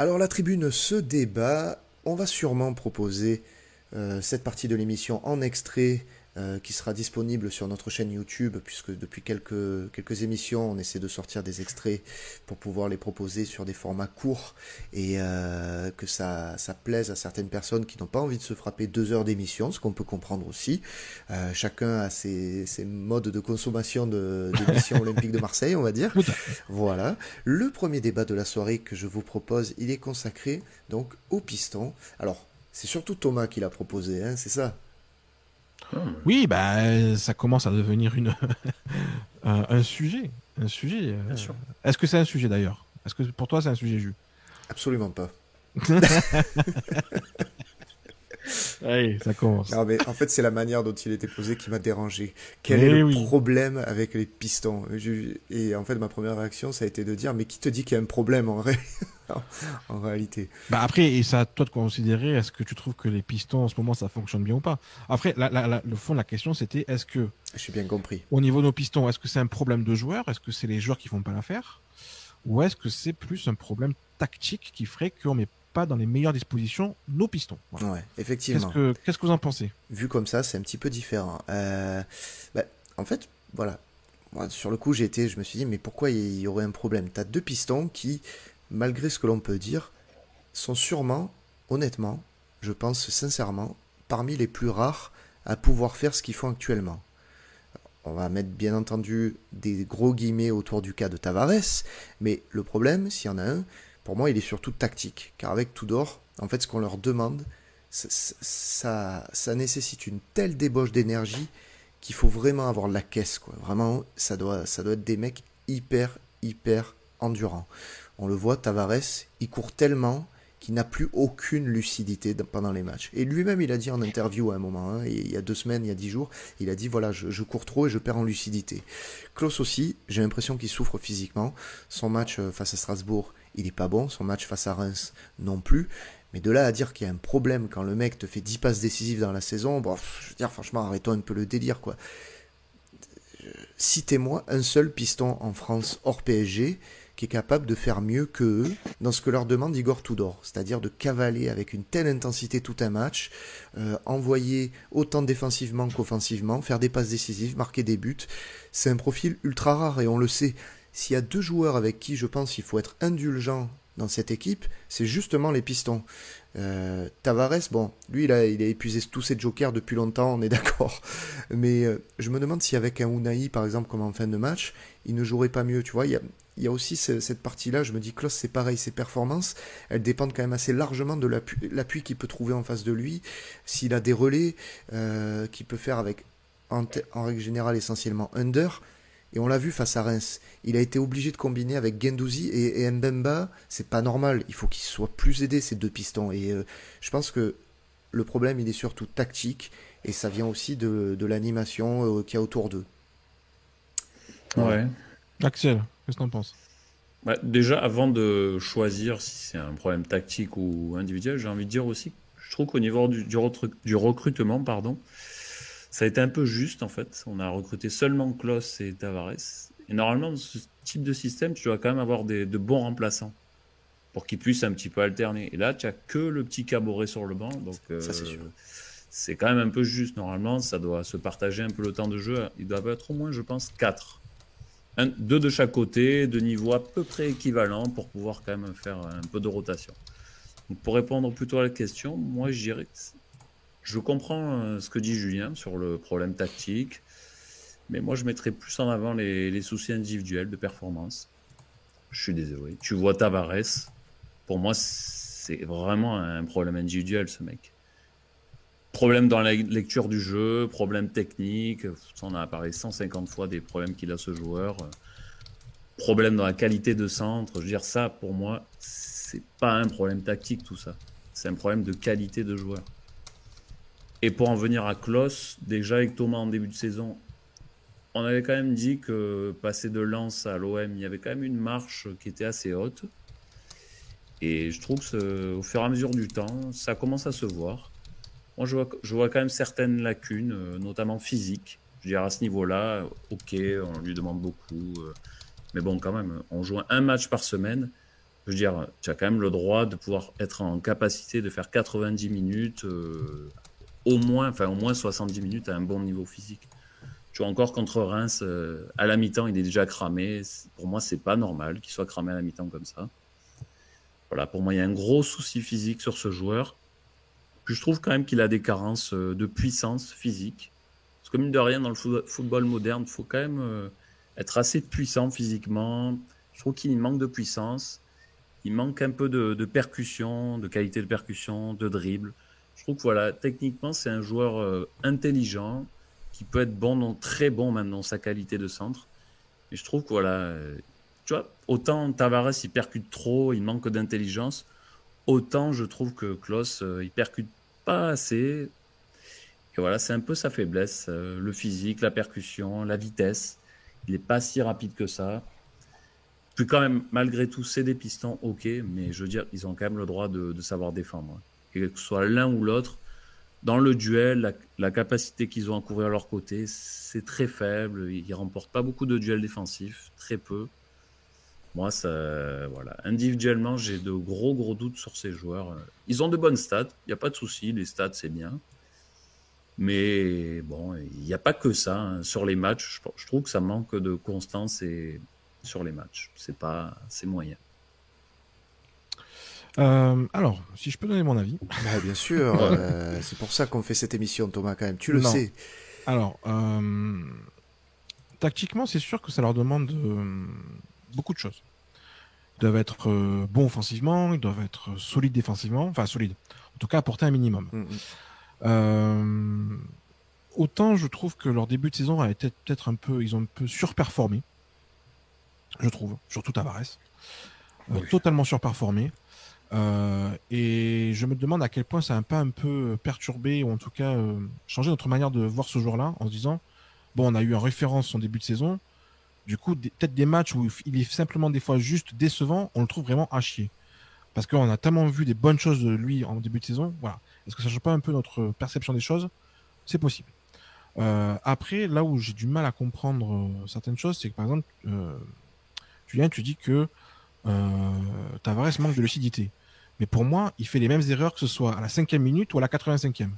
Alors la tribune se débat, on va sûrement proposer cette partie de l'émission en extrait qui sera disponible sur notre chaîne YouTube, puisque depuis quelques émissions, on essaie de sortir des extraits pour pouvoir les proposer sur des formats courts et que ça plaise à certaines personnes qui n'ont pas envie de se frapper 2 heures d'émission, ce qu'on peut comprendre aussi. Chacun a ses modes de consommation d'émissions olympiques de Marseille, on va dire. Voilà. Le premier débat de la soirée que je vous propose, il est consacré donc aux pistons. Alors, c'est surtout Thomas qui l'a proposé, hein, c'est ça? Oui, bah, ça commence à devenir un sujet. Bien sûr. Est-ce que c'est un sujet d'ailleurs? Est-ce que pour toi c'est un sujet jus? Absolument pas. Allez, ça commence. Non, mais en fait, c'est la manière dont il était posé qui m'a dérangé. Quel est le problème avec les pistons? Et en fait, ma première réaction, ça a été de dire, mais qui te dit qu'il y a un problème en réalité? Bah après, et ça à toi de considérer, est-ce que tu trouves que les pistons en ce moment ça fonctionne bien ou pas? Après, le fond de la question c'était, est-ce que, j'ai bien compris, au niveau de nos pistons, est-ce que c'est un problème de joueurs? Est-ce que c'est les joueurs qui font pas l'affaire? Ou est-ce que c'est plus un problème tactique qui ferait qu'on met pas dans les meilleures dispositions nos pistons? Voilà. Ouais, effectivement. Qu'est-ce que vous en pensez? Vu comme ça, c'est un petit peu différent. En fait, voilà. Moi, sur le coup, je me suis dit, mais pourquoi il y aurait un problème? T'as 2 pistons qui, malgré ce que l'on peut dire, sont sûrement, honnêtement, je pense sincèrement, parmi les plus rares à pouvoir faire ce qu'ils font actuellement. On va mettre bien entendu des gros guillemets autour du cas de Tavares, mais le problème, s'il y en a un, pour moi, il est surtout tactique. Car avec Tudor, en fait, ce qu'on leur demande, ça nécessite une telle débauche d'énergie qu'il faut vraiment avoir la caisse, quoi. Vraiment, ça doit être des mecs hyper, hyper endurants. On le voit, Tavares, il court tellement qu'il n'a plus aucune lucidité pendant les matchs. Et lui-même, il a dit en interview à un moment, hein, il y a 2 semaines, il y a 10 jours, il a dit, voilà, je cours trop et je perds en lucidité. Klose aussi, j'ai l'impression qu'il souffre physiquement. Son match face à Strasbourg, il est pas bon. Son match face à Reims, non plus. Mais de là à dire qu'il y a un problème quand le mec te fait 10 passes décisives dans la saison, bon, je veux dire, franchement, arrêtons un peu le délire, quoi. Citez-moi un seul piston en France hors PSG qui est capable de faire mieux que eux dans ce que leur demande Igor Tudor, c'est-à-dire de cavaler avec une telle intensité tout un match, envoyer autant défensivement qu'offensivement, faire des passes décisives, marquer des buts. C'est un profil ultra rare et on le sait. S'il y a 2 joueurs avec qui je pense qu'il faut être indulgent dans cette équipe, c'est justement les pistons. Tavares, bon, lui il a épuisé tous ses jokers depuis longtemps, on est d'accord. Mais je me demande si avec un Unai par exemple comme en fin de match, il ne jouerait pas mieux, tu vois. Il y a aussi cette partie-là, je me dis Klose c'est pareil, ses performances, elles dépendent quand même assez largement de l'appui qu'il peut trouver en face de lui, s'il a des relais qu'il peut faire avec en règle générale essentiellement under. Et on l'a vu face à Reims. Il a été obligé de combiner avec Guendouzi et Mbemba. C'est pas normal. Il faut qu'ils soient plus aidés, ces 2 pistons. Et je pense que le problème, il est surtout tactique. Et ça vient aussi de l'animation qu'il y a autour d'eux. Ouais. Axel, qu'est-ce que t'en penses? Bah, déjà, avant de choisir si c'est un problème tactique ou individuel, j'ai envie de dire aussi, je trouve qu'au niveau du recrutement, pardon, ça a été un peu juste en fait. On a recruté seulement Klose et Tavares. Et normalement, dans ce type de système, tu dois quand même avoir de bons remplaçants pour qu'ils puissent un petit peu alterner. Et là, tu n'as que le petit Caboret sur le banc. Donc, ça, c'est sûr. C'est quand même un peu juste. Normalement, ça doit se partager un peu le temps de jeu. Il doit être au moins, je pense, 4. 2 de chaque côté, de niveau à peu près équivalent pour pouvoir quand même faire un peu de rotation. Donc, pour répondre plutôt à la question, moi, je dirais que je comprends ce que dit Julien sur le problème tactique, mais moi je mettrais plus en avant les soucis individuels de performance. Je suis désolé. Tu vois Tavares, pour moi c'est vraiment un problème individuel ce mec. Problème dans la lecture du jeu, problème technique, on a parlé 150 fois des problèmes qu'il a ce joueur. Problème dans la qualité de centre, je veux dire ça pour moi c'est pas un problème tactique tout ça. C'est un problème de qualité de joueur. Et pour en venir à Klose, déjà avec Thomas en début de saison, on avait quand même dit que passer de Lens à l'OM, il y avait quand même une marche qui était assez haute. Et je trouve qu'au fur et à mesure du temps, ça commence à se voir. Moi, je vois quand même certaines lacunes, notamment physiques. Je veux dire, à ce niveau-là, ok, on lui demande beaucoup. Mais bon, quand même, on joue un match par semaine. Je veux dire, tu as quand même le droit de pouvoir être en capacité de faire 90 minutes, au moins 70 minutes à un bon niveau physique. Tu vois, encore contre Reims, à la mi-temps, il est déjà cramé. Pour moi, c'est pas normal qu'il soit cramé à la mi-temps comme ça. Voilà, pour moi, il y a un gros souci physique sur ce joueur. Puis je trouve quand même qu'il a des carences de puissance physique. Parce que mine de rien, dans le football moderne, il faut quand même être assez puissant physiquement. Je trouve qu'il manque de puissance. Il manque un peu de percussion, de qualité de percussion, de dribble. Je trouve que voilà, techniquement, c'est un joueur intelligent qui peut être bon, très bon même dans sa qualité de centre. Mais je trouve que voilà, tu vois, autant Tavares il percute trop, il manque d'intelligence, autant je trouve que Klose il percute pas assez. Et voilà, c'est un peu sa faiblesse, le physique, la percussion, la vitesse. Il n'est pas si rapide que ça. Puis quand même, malgré tout, c'est des pistons, ok, mais je veux dire, ils ont quand même le droit de savoir défendre. Et que ce soit l'un ou l'autre, dans le duel, la capacité qu'ils ont à couvrir leur côté, c'est très faible. Ils ne remportent pas beaucoup de duels défensifs, très peu. Moi, ça, voilà. Individuellement, j'ai de gros doutes sur ces joueurs. Ils ont de bonnes stats, il n'y a pas de souci, les stats, c'est bien. Mais bon, il n'y a pas que ça. Hein. Sur les matchs, je trouve que ça manque de constance sur les matchs. C'est moyen. Alors, si je peux donner mon avis. Bah, bien sûr, c'est pour ça qu'on fait cette émission, Thomas, quand même. Tu le sais. Alors, tactiquement, c'est sûr que ça leur demande beaucoup de choses. Ils doivent être bons offensivement, ils doivent être solides défensivement, enfin solides. En tout cas, apporter un minimum. Autant je trouve que leur début de saison a été peut-être ils ont un peu surperformé. Je trouve, surtout Tavares. Totalement surperformé. Et je me demande à quel point ça n'a pas un peu perturbé, ou en tout cas changé notre manière de voir ce joueur-là, en se disant, bon, on a eu en référence son début de saison, du coup, peut-être des matchs où il est simplement des fois juste décevant, on le trouve vraiment à chier. Parce qu'on a tellement vu des bonnes choses de lui en début de saison, voilà. Est-ce que ça change pas un peu notre perception des choses? C'est possible. Après, là où j'ai du mal à comprendre certaines choses, c'est que par exemple, Julien, tu dis que Tavares manque de lucidité. Mais pour moi, il fait les mêmes erreurs que ce soit à la 5e minute ou à la 85e. Tu vois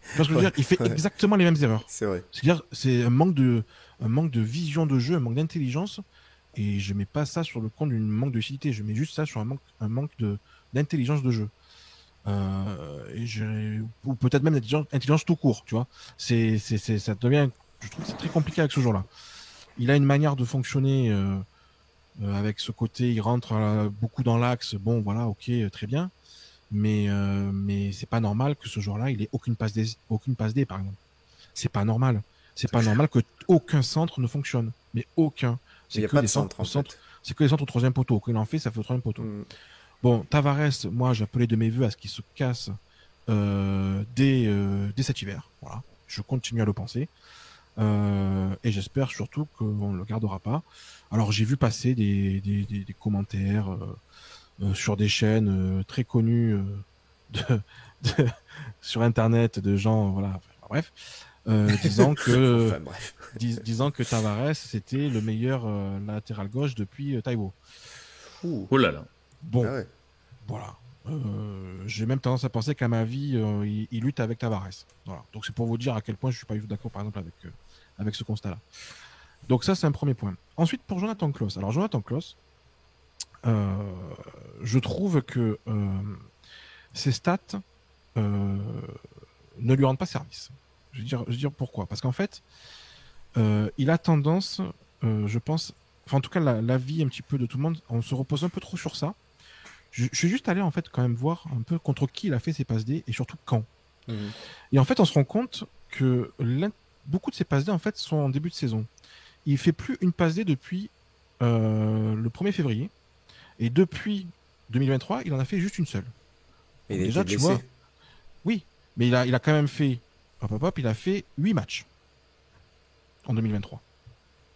ce que je veux dire? Il fait exactement les mêmes erreurs. C'est vrai. C'est-à-dire, c'est un manque de vision de jeu, un manque d'intelligence. Et je mets pas ça sur le compte d'un manque de lucidité. Je mets juste ça sur un manque d'intelligence de jeu. Ou peut-être même d'intelligence tout court, tu vois. Ça devient, je trouve que c'est très compliqué avec ce joueur-là. Il a une manière de fonctionner avec ce côté, il rentre beaucoup dans l'axe. Bon, voilà, ok, très bien. Mais c'est pas normal que ce joueur-là, il ait aucune passe D, par exemple. C'est pas normal. C'est pas normal que aucun centre ne fonctionne. Mais aucun. Il n'y a pas de centre, en fait. C'est que les centres au troisième poteau. Quand il en fait, ça fait au troisième poteau. Bon, Tavares, moi, j'appelais de mes voeux à ce qu'il se casse dès cet hiver. Voilà. Je continue à le penser. Et j'espère surtout qu'on ne le gardera pas. Alors, j'ai vu passer des commentaires sur des chaînes très connues sur Internet de gens, voilà, bref, disant que disant que Tavares c'était le meilleur latéral gauche depuis Taiwo. Oh là là. Bon, voilà. J'ai même tendance à penser qu'à ma vie, il lutte avec Tavares. Voilà. Donc c'est pour vous dire à quel point je suis pas du tout d'accord, par exemple, avec ce constat-là. Donc ça, c'est un premier point. Ensuite, pour Jonathan Klose. Alors Jonathan Klose, je trouve que ses stats ne lui rendent pas service. Je veux dire pourquoi. Parce qu'en fait, il a tendance, je pense, enfin en tout cas l'avis un petit peu de tout le monde, on se repose un peu trop sur ça. Je suis juste allé en fait quand même voir un peu contre qui il a fait ses passes D et surtout quand. Et en fait, on se rend compte que beaucoup de ses passes D en fait sont en début de saison. Il fait plus une passe D depuis le 1er février. Et depuis 2023, il en a fait juste une seule. Et déjà, tu vois. Oui, mais il a quand même fait. Il a fait 8 matchs en 2023.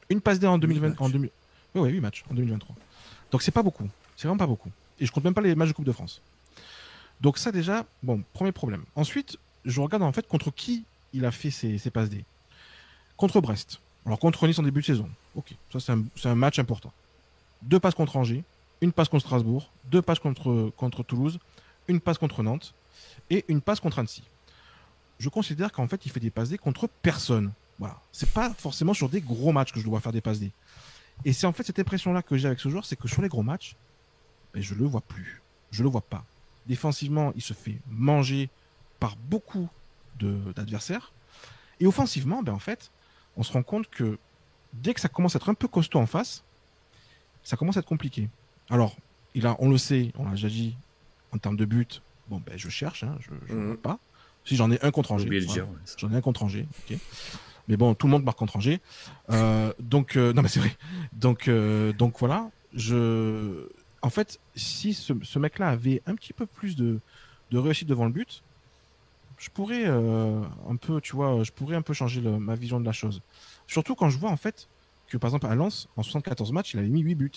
Une passe D en 2020. Oui, 8 matchs en 2023. Donc c'est pas beaucoup. C'est vraiment pas beaucoup. Et je compte même pas les matchs de Coupe de France. Donc ça déjà, bon, premier problème. Ensuite, je regarde en fait contre qui il a fait ses passes D. Contre Brest. Alors contre Nice en début de saison. Ok, ça c'est un match important. 2 passes contre Angers. une passe contre Strasbourg, 2 passes contre Toulouse, une passe contre Nantes et une passe contre Annecy. Je considère qu'en fait, il fait des passes D contre personne. Voilà. C'est pas forcément sur des gros matchs que je dois faire des passes D. Et c'est en fait cette impression-là que j'ai avec ce joueur, c'est que sur les gros matchs, ben, je le vois plus. Je le vois pas. Défensivement, il se fait manger par beaucoup d'adversaires. Et offensivement, ben, en fait, on se rend compte que dès que ça commence à être un peu costaud en face, ça commence à être compliqué. Alors, on le sait, on l'a déjà dit, en termes de but, bon, ben, je cherche, hein, je ne vois pas. Si j'en ai un contre Angers. Voilà. J'en ai un contre Angers, ok. Mais bon, tout le monde marque contre Angers. Non, mais c'est vrai. Donc voilà. En fait, si ce mec-là avait un petit peu plus de réussite devant le but, je pourrais un peu, tu vois, je pourrais un peu changer ma vision de la chose. Surtout quand je vois en fait que par exemple à Lens, en 74 matchs, il avait mis 8 buts.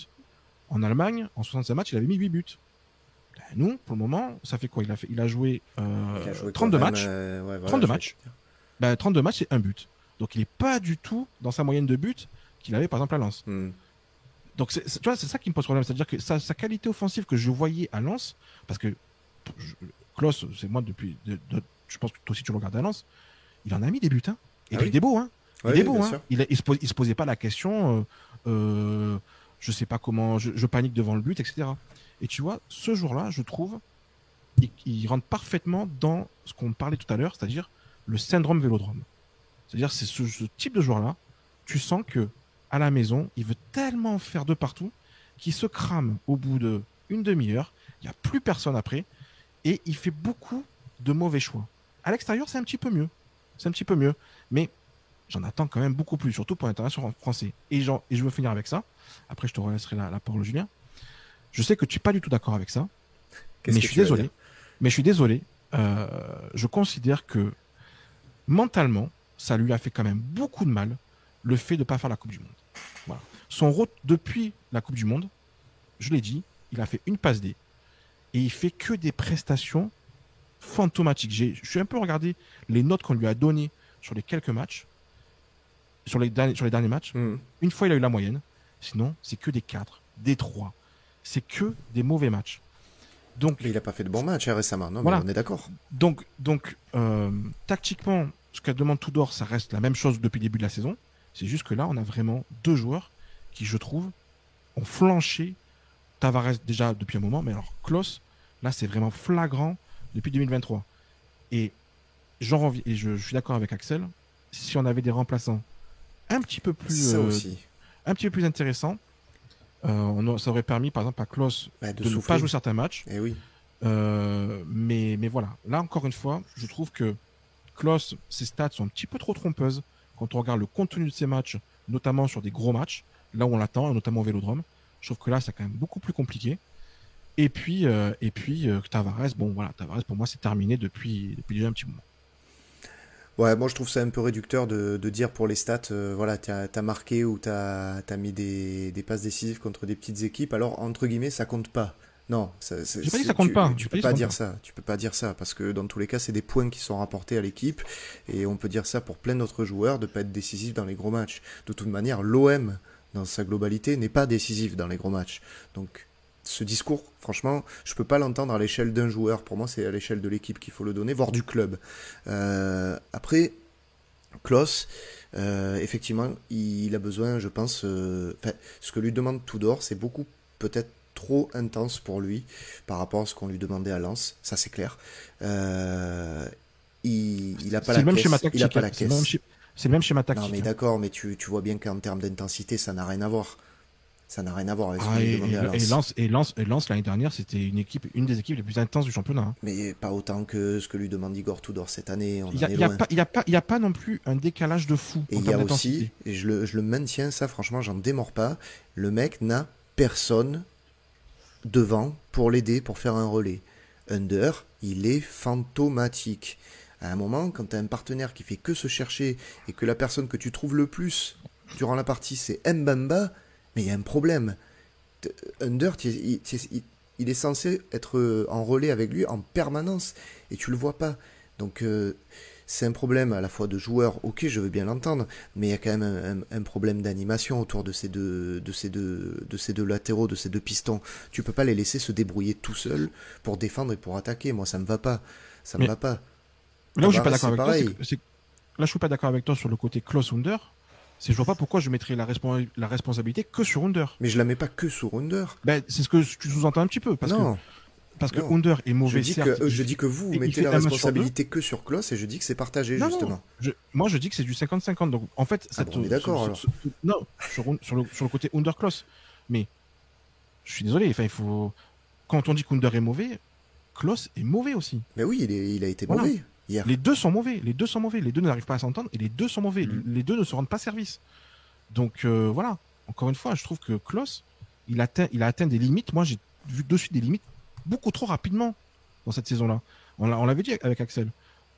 En Allemagne, en 65 matchs, il avait mis 8 buts. Ben, nous, pour le moment, ça fait quoi? Il a joué 32 matchs. 32 matchs. Ben, 32 matchs, c'est un but. Donc il n'est pas du tout dans sa moyenne de buts qu'il avait par exemple à Lens. Donc tu vois, c'est ça qui me pose problème. C'est-à-dire que sa qualité offensive que je voyais à Lens, parce que Klose, c'est moi depuis... je pense que toi aussi tu le regardes à Lens, il en a mis des buts. Hein. Et puis il est beau. Hein. Il est beau. Hein. Il se posait pas la question, je sais pas comment, je panique devant le but, etc. Et tu vois, ce jour-là, je trouve, il rentre parfaitement dans ce qu'on parlait tout à l'heure, c'est-à-dire le syndrome Vélodrome. C'est-à-dire, c'est ce type de joueur-là, tu sens que à la maison, il veut tellement faire de partout qu'il se crame au bout d'une demi-heure, il n'y a plus personne après, et il fait beaucoup de mauvais choix. À l'extérieur, c'est un petit peu mieux. Mais j'en attends quand même beaucoup plus, surtout pour l'international français. Et je veux finir avec ça. Après, je te relaisserai la parole, Julien. Je sais que tu n'es pas du tout d'accord avec ça, mais je suis désolé. Je considère que mentalement, ça lui a fait quand même beaucoup de mal le fait de ne pas faire la Coupe du Monde. Voilà. Son rôle depuis la Coupe du Monde, je l'ai dit, il a fait une passe D et il fait que des prestations fantomatiques. Je suis un peu regardé les notes qu'on lui a données sur les quelques matchs, sur les derniers matchs. Une fois, il a eu la moyenne. Sinon, c'est que des 4, des 3. C'est que des mauvais matchs. Donc, mais il n'a pas fait de bons matchs récemment, non, voilà. Mais on est d'accord. Donc tactiquement, ce qu'elle demande Tudor, ça reste la même chose depuis le début de la saison. C'est juste que là, on a vraiment 2 joueurs qui, je trouve, ont flanché Tavares déjà depuis un moment. Mais alors, Klose, là, c'est vraiment flagrant depuis 2023. Et je suis d'accord avec Axel. Si on avait des remplaçants un petit peu plus intéressants, ça aurait permis, par exemple, à Klose de ne pas jouer certains matchs. Et oui. Mais voilà. Là, encore une fois, je trouve que Klose, ses stats sont un petit peu trop trompeuses quand on regarde le contenu de ses matchs, notamment sur des gros matchs, là où on l'attend, notamment au Vélodrome. Je trouve que là, c'est quand même beaucoup plus compliqué. Et puis Tavares, Tavares, pour moi, c'est terminé depuis déjà un petit moment. Ouais, moi je trouve ça un peu réducteur de dire pour les stats, t'as marqué ou t'as mis des passes décisives contre des petites équipes, alors entre guillemets ça compte pas. Non, j'ai pas dit que ça compte pas. Tu peux pas dire ça. Tu peux pas dire ça parce que dans tous les cas c'est des points qui sont rapportés à l'équipe et on peut dire ça pour plein d'autres joueurs de pas être décisif dans les gros matchs. De toute manière, l'OM dans sa globalité n'est pas décisif dans les gros matchs. Donc ce discours, franchement, je peux pas l'entendre à l'échelle d'un joueur. Pour moi, c'est à l'échelle de l'équipe qu'il faut le donner, voire du club. Après, Klose, effectivement, il a besoin, je pense... ce que lui demande Tudor, c'est beaucoup, peut-être, trop intense pour lui, par rapport à ce qu'on lui demandait à Lens. Ça, c'est clair. Il a pas la caisse. Il a pas la caisse. C'est le même schéma tactique. Non, mais d'accord, mais tu vois bien qu'en termes d'intensité, ça n'a rien à voir. Ça n'a rien à voir avec ce qu'on lui demandait à Lens. Et Lens, l'année dernière, c'était une des équipes les plus intenses du championnat. Hein. Mais pas autant que ce que lui demande Igor Tudor cette année. Il n'y a pas non plus un décalage de fou. Et il y a aussi, et je le maintiens, ça, franchement, j'en démords pas. Le mec n'a personne devant pour l'aider, pour faire un relais. Under, il est fantomatique. À un moment, quand tu as un partenaire qui fait que se chercher et que la personne que tu trouves le plus durant la partie, c'est Mbamba, mais il y a un problème. Under, il est censé être en relais avec lui en permanence et tu le vois pas. Donc c'est un problème à la fois de joueurs, ok, je veux bien l'entendre, mais il y a quand même un problème d'animation autour de ces deux latéraux, de ces deux pistons. Tu peux pas les laisser se débrouiller tout seuls pour défendre et pour attaquer. Moi, ça me va pas. Ça me va pas. Là où je suis pas d'accord avec pareil. toi, là je suis pas d'accord avec toi sur le côté Klose-Under. Je vois pas pourquoi je mettrais la responsabilité que sur Under. Mais je la mets pas que sur Under. Ben, c'est ce que tu sous-entends un petit peu. Parce que Under est mauvais, certes. Je dis que vous mettez la responsabilité que sur Klose et je dis que c'est partagé, justement. Moi, je dis que c'est du 50-50. Donc, en fait, on est d'accord, alors. Non, sur le côté Under-Klose. Mais, je suis désolé, il faut... Quand on dit qu'Under est mauvais, Klose est mauvais aussi. Mais oui, il a été mauvais. Hier. Les deux sont mauvais. Les deux n'arrivent pas à s'entendre et les deux sont mauvais. Les deux ne se rendent pas service. Donc voilà. Encore une fois, je trouve que Klose, il a atteint des limites. Moi, j'ai vu dessus des limites beaucoup trop rapidement dans cette saison-là. On l'avait dit avec Axel.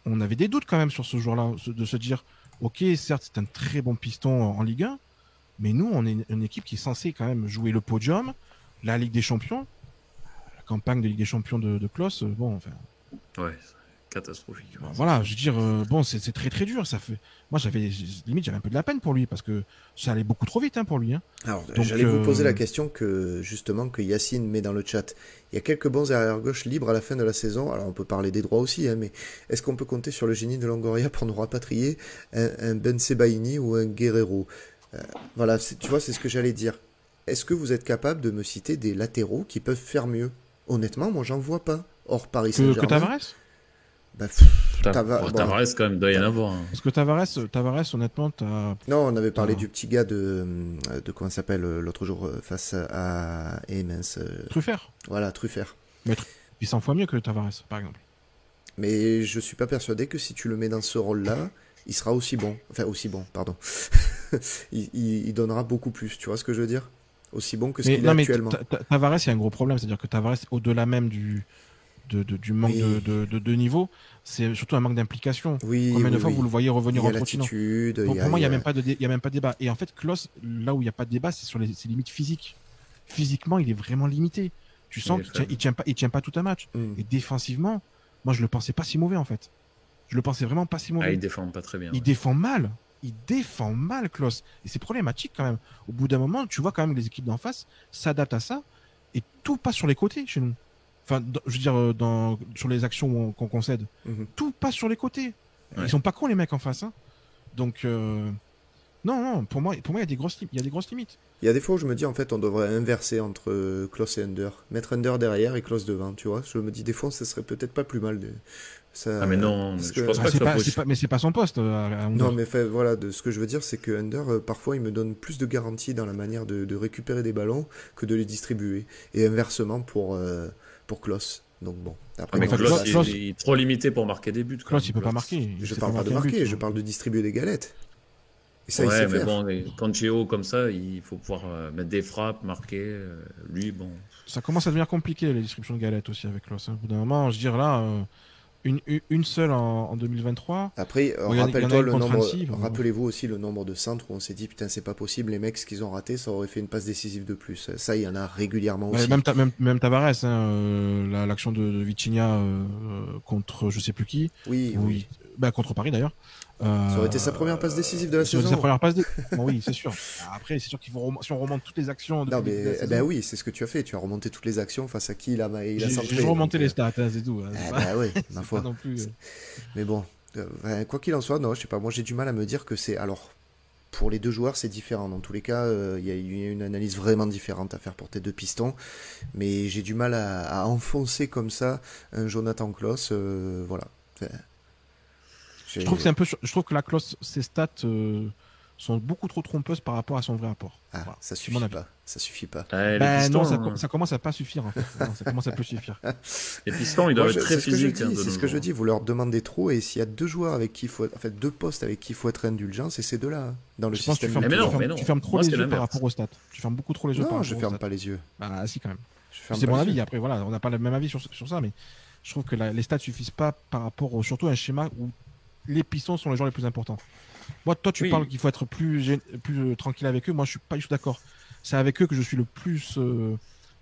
On avait des doutes quand même sur ce joueur-là, de se dire, ok, certes, c'est un très bon piston en Ligue 1, mais nous, on est une équipe qui est censée quand même jouer le podium, la Ligue des Champions, la campagne de Ligue des Champions de Klose, bon, enfin. Ouais. Catastrophique. Voilà, je veux dire, bon, c'est très très dur. Moi, j'avais un peu de la peine pour lui parce que ça allait beaucoup trop vite pour lui. Alors, j'allais vous poser la question que Yacine met dans le chat. Il y a quelques bons arrière-gauche libres à la fin de la saison. Alors, on peut parler des droits aussi, mais est-ce qu'on peut compter sur le génie de Longoria pour nous rapatrier un Ben Sebaini ou un Guerrero? Voilà, tu vois, c'est ce que j'allais dire. Est-ce que vous êtes capable de me citer des latéraux qui peuvent faire mieux? Honnêtement, moi, j'en vois pas. Hors Paris Saint-Germain. Que Tavares? Tavares, quand même, doit y en avoir. Parce que Tavares, honnêtement, Non, on avait parlé du petit gars de comment ça s'appelle l'autre jour face à Truffert. Voilà, Truffert. Mais il 100 fois mieux que Tavares, par exemple. Mais je suis pas persuadé que si tu le mets dans ce rôle-là, il sera aussi bon. Enfin, aussi bon, pardon. il donnera beaucoup plus, tu vois ce que je veux dire? Aussi bon que ce qu'il est actuellement. Tavares, il y a un gros problème, c'est-à-dire que Tavares, au-delà même du manque de niveau, c'est surtout un manque d'implication. Combien de fois vous le voyez revenir en trottinant? Pour moi, il n'y a même pas de débat. Et en fait, Klose, là où il n'y a pas de débat, c'est sur ses limites physiques. Physiquement, il est vraiment limité. Tu sens qu'il tient pas tout un match. Et défensivement, moi, je le pensais pas si mauvais, en fait. Je le pensais vraiment pas si mauvais. Il défend pas très bien. Il défend mal. Il défend mal, Klose. Et c'est problématique, quand même. Au bout d'un moment, tu vois quand même que les équipes d'en face s'adaptent à ça. Et tout passe sur les côtés chez nous. Enfin, je veux dire, sur les actions qu'on concède, tout passe sur les côtés. Ouais. Ils sont pas cons les mecs en face. Donc, non, pour moi, il y a des grosses limites. Il y a des fois où je me dis, en fait, on devrait inverser entre Klose et Under. Mettre Under derrière et Klose devant, tu vois. Je me dis, des fois, ça serait peut-être pas plus mal. Mais non, je pense pas que mais c'est pas son poste. Non, mais voilà, ce que je veux dire, c'est que Under, parfois, il me donne plus de garantie dans la manière de récupérer des ballons que de les distribuer. Et inversement pour Klose. Donc bon. Après, mais Klose, il est trop limité pour marquer des buts. Klose, il peut pas marquer. Je parle pas de marquer, je parle de distribuer des galettes. Et ça, ouais, mais bon, quand tu es haut comme ça, il faut pouvoir mettre des frappes, marquer. Lui, bon. Ça commence à devenir compliqué, les distributions de galettes aussi avec Klose. Au bout d'un moment, je veux dire là, une seule en 2023. Après, rappelle-toi le nombre. Rappelez-vous aussi le nombre de centres où on s'est dit putain, c'est pas possible, les mecs, ce qu'ils ont raté, ça aurait fait une passe décisive de plus. Ça, il y en a régulièrement aussi. Même Tavares, l'action de Vitinha contre je sais plus qui. Oui. Contre Paris d'ailleurs. Ça aurait été sa première passe décisive de la saison. Sa première passe bon, oui, c'est sûr. Après, c'est sûr si on remonte toutes les actions. Oui, c'est ce que tu as fait. Tu as remonté toutes les actions face à qui il a centré. J'ai remonté les stats, c'est tout. Oui, ma foi. Non plus, mais bon, quoi qu'il en soit, non, je sais pas. Moi, j'ai du mal à me dire que c'est. Alors, pour les deux joueurs, c'est différent. Dans tous les cas, il y a une analyse vraiment différente à faire pour tes deux pistons. Mais j'ai du mal à enfoncer comme ça un Jonathan Klose. Voilà. Je trouve que la Klose, ses stats sont beaucoup trop trompeuses par rapport à son vrai apport. Voilà, ça suffit pas. Ça commence à pas suffire en fait. Non, ça commence à plus suffire. Les pistons, ils doivent être très physiques. C'est ce que je dis. Vous leur demandez trop, et s'il y a deux joueurs avec qui il faut, deux postes avec qui il faut être indulgent, c'est ces deux-là dans le système. Tu fermes trop les yeux par rapport aux stats. Tu fermes beaucoup trop les yeux. Non, je ferme pas les yeux. Ah si quand même. C'est mon avis. Après voilà, on n'a pas le même avis sur ça, mais je trouve que les stats suffisent pas par rapport surtout à un schéma où les pistons sont les joueurs les plus importants. Moi, toi, tu parles qu'il faut être plus tranquille avec eux. Moi, je suis pas du tout d'accord. C'est avec eux que je suis le plus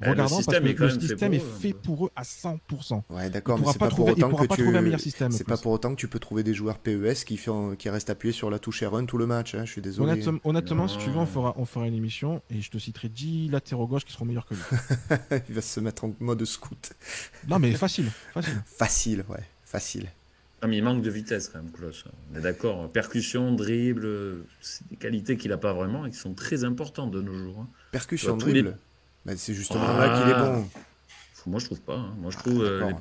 regardant parce système que est quand le même fait système pour est eux. fait pour eux à 100%. Ouais, Il d'accord, mais pourra c'est pas pas pour trouver, il autant pourra que pas trouver un meilleur système. c'est pas pour autant que tu peux trouver des joueurs PES qui restent appuyés sur la touche R1 tout le match, hein, je suis désolé. Honnêtement, si tu veux, Non. on fera une émission et je te citerai 10 latéraux gauche qui seront meilleurs que lui. Il va se mettre en mode scout. Non, mais facile. Facile, ouais, facile. Non, mais il manque de vitesse quand même, Klose. On est d'accord. Percussion, dribble, c'est des qualités qu'il n'a pas vraiment et qui sont très importantes de nos jours. Hein. Percussion, Tous les- dribble. Bah, c'est justement là qu'il est bon. Moi, je trouve pas. Hein. Moi, je trouve. D'accord.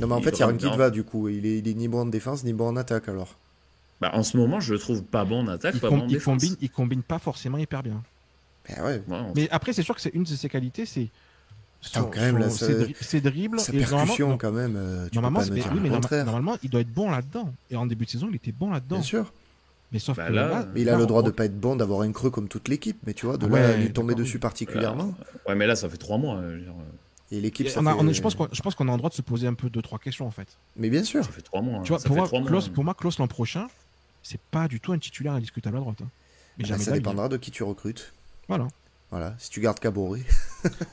Non, mais en il fait, il y a rien qui te rentre- va du coup. Il est ni bon en défense, ni bon en attaque alors. Bah, en ce moment, je le trouve pas bon en attaque, pas bon en défense. Il combine pas forcément hyper bien. Ben ouais. Ouais, Mais après, c'est sûr que c'est une de ses qualités, c'est Attends, quand même, là, ses dribbles. Sa et percussion quand même, tu peux normalement, pas me dire le mais contraire. normalement, il doit être bon là-dedans. Et en début de saison, il était bon là-dedans. Bien sûr. Mais sauf Bah que là, Mais il a le droit de pas être bon, d'avoir un creux comme toute l'équipe. Mais tu vois, de là à lui tomber d'accord. dessus particulièrement. Ouais, mais là, ça fait 3 mois. Je veux dire, Et l'équipe, ça Je fait... pense qu'on a le droit de se poser un peu 2-3 questions en fait. Mais bien sûr. ça fait 3 mois. Tu vois, ça fait 3 mois. pour moi, Klose l'an prochain, c'est pas du tout un titulaire indiscutable à droite. Hein. Mais Bah, jamais ça de la vie. dépendra de qui tu recrutes. Voilà. Voilà. Si tu gardes Caboret.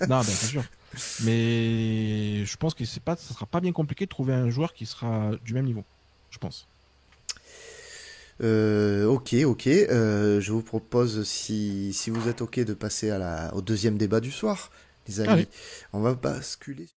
Non, ben, c'est sûr. Mais je pense que ça sera pas bien compliqué de trouver un joueur qui sera du même niveau. Je pense. Ok. Je vous propose, si vous êtes ok, de passer au deuxième débat du soir, les amis. Allez. On va basculer.